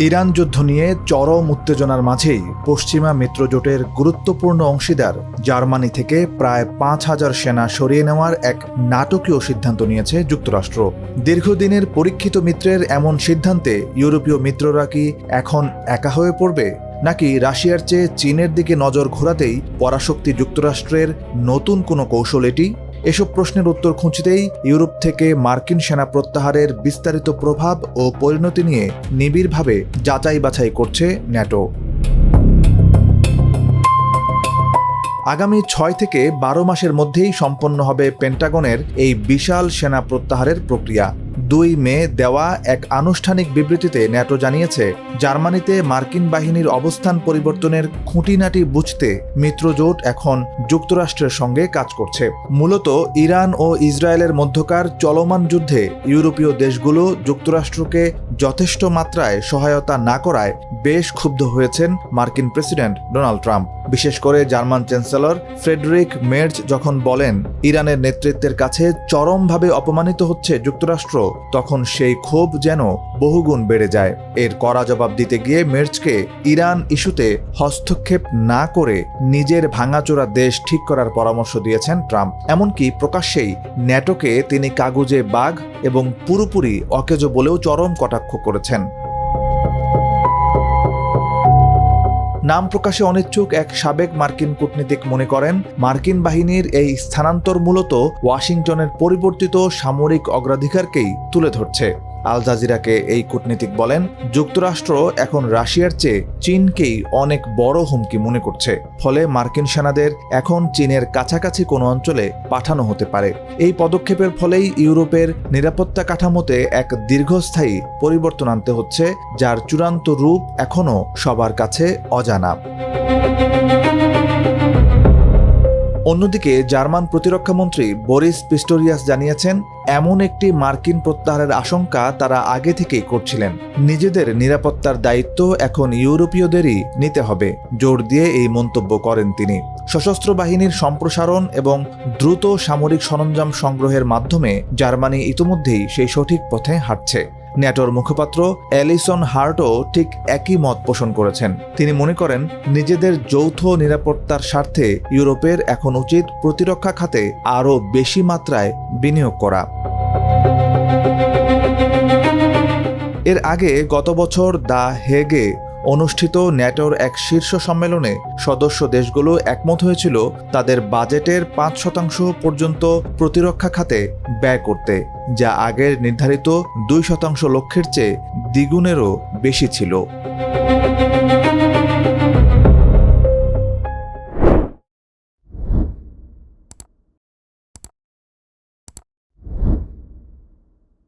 Iran যুদ্ধ নিয়ে চরম উত্তেজনার মাঝেই পশ্চিমা মিত্রজোটের গুরুত্বপূর্ণ অংশীদার জার্মানি থেকে প্রায় ৫,০০০ সেনা সরিয়ে নেওয়ার এক নাটকীয় সিদ্ধান্ত নিয়েছে যুক্তরাষ্ট্র। দীর্ঘদিনের পরীক্ষিত মিত্রের এমন সিদ্ধান্তে ইউরোপীয় মিত্ররা কি এখন একা হয়ে পড়বে, নাকি রাশিয়ার চেয়ে চীনের দিকে নজর ঘোরাতেই পরাশক্তি যুক্তরাষ্ট্রের নতুন কোনো কৌশল এটি? এসব প্রশ্নের উত্তর খুঁজতেই ইউরোপ থেকে মার্কিন সেনা প্রত্যাহারের বিস্তারিত প্রভাব ও পরিণতি নিয়ে নিবিড়ভাবে যাচাই বাছাই করছে ন্যাটো। আগামী ৬ থেকে ১২ মাসের মধ্যেই সম্পন্ন হবে পেন্টাগনের এই বিশাল সেনা প্রত্যাহারের প্রক্রিয়া। ২ মে দেওয়া এক আনুষ্ঠানিক বিবৃতিতে ন্যাটো জানিয়েছে, জার্মানিতে মার্কিন বাহিনীর অবস্থান পরিবর্তনের খুঁটিনাটি বুঝতে মিত্রজোট এখন যুক্তরাষ্ট্রের সঙ্গে কাজ করছে। মূলত ইরান ও ইসরায়েলের মধ্যকার চলমান যুদ্ধে ইউরোপীয় দেশগুলো যুক্তরাষ্ট্রকে যথেষ্ট মাত্রায় সহায়তা না করায় বেশ ক্ষুব্ধ হয়েছেন মার্কিন প্রেসিডেন্ট ডোনাল্ড ট্রাম্প। বিশেষ করে জার্মান চ্যান্সেলর ফ্রেডরিক মের্জ যখন বলেন ইরানের নেতৃত্বের কাছে চরমভাবে অপমানিত হচ্ছে যুক্তরাষ্ট্র, তখন সেই ক্ষোভ যেন বহুগুণ বেড়ে যায়। এর কড়া জবাব দিতে গিয়ে মের্জকে ইরান ইস্যুতে হস্তক্ষেপ না করে নিজের ভাঙাচোরা দেশ ঠিক করার পরামর্শ দিয়েছেন ট্রাম্প। এমনকি প্রকাশ্যেই ন্যাটোকে তিনি কাগুজে বাঘ এবং পুরোপুরি অকেজো বলেও চরম কটাক্ষ করেছেন। নাম প্রকাশে অনিচ্ছুক এক সাবেক মার্কিন কূটনীতিক মনে করেন, মার্কিন বাহিনীর এই স্থানান্তর মূলত ওয়াশিংটনের পরিবর্তিত সামরিক অগ্রাধিকারকেই তুলে ধরছে। আল জাজিরাকে এই কূটনীতিক বলেন, যুক্তরাষ্ট্র এখন রাশিয়ার চেয়ে চীনকেই অনেক বড় হুমকি মনে করছে। ফলে মার্কিন সেনাদের এখন চীনের কাছাকাছি কোনো অঞ্চলে পাঠানো হতে পারে। এই পদক্ষেপের ফলেই ইউরোপের নিরাপত্তা কাঠামোতে এক দীর্ঘস্থায়ী পরিবর্তন আনতে হচ্ছে, যার চূড়ান্ত রূপ এখনও সবার কাছে অজানা। অন্যদিকে জার্মান প্রতিরক্ষামন্ত্রী বরিস পিস্টোরিয়াস জানিয়েছেন, এমন একটি মার্কিন প্রত্যাহারের আশঙ্কা তারা আগে থেকেই করছিলেন। নিজেদের নিরাপত্তার দায়িত্ব এখন ইউরোপীয়দেরই নিতে হবে, জোর দিয়ে এই মন্তব্য করেন তিনি। সশস্ত্র বাহিনীর সম্প্রসারণ এবং দ্রুত সামরিক সরঞ্জাম সংগ্রহের মাধ্যমে জার্মানি ইতিমধ্যেই সেই সঠিক পথে হাঁটছে। ন্যাটোর মুখপাত্র অ্যালিসন হার্টও ঠিক একই মত পোষণ করেছেন। তিনি মনে করেন, নিজেদের যৌথ নিরাপত্তার স্বার্থে ইউরোপের এখন উচিত প্রতিরক্ষা খাতে আরও বেশি মাত্রায় বিনিয়োগ করা। এর আগে গত বছর দ্য হেগে অনুষ্ঠিত ন্যাটোর এক শীর্ষ সম্মেলনে সদস্য দেশগুলো একমত হয়েছিল তাদের বাজেটের ৫% পর্যন্ত প্রতিরক্ষা খাতে ব্যয় করতে, যা আগের নির্ধারিত ২% লক্ষ্যের চেয়ে দ্বিগুণেরও বেশি ছিল।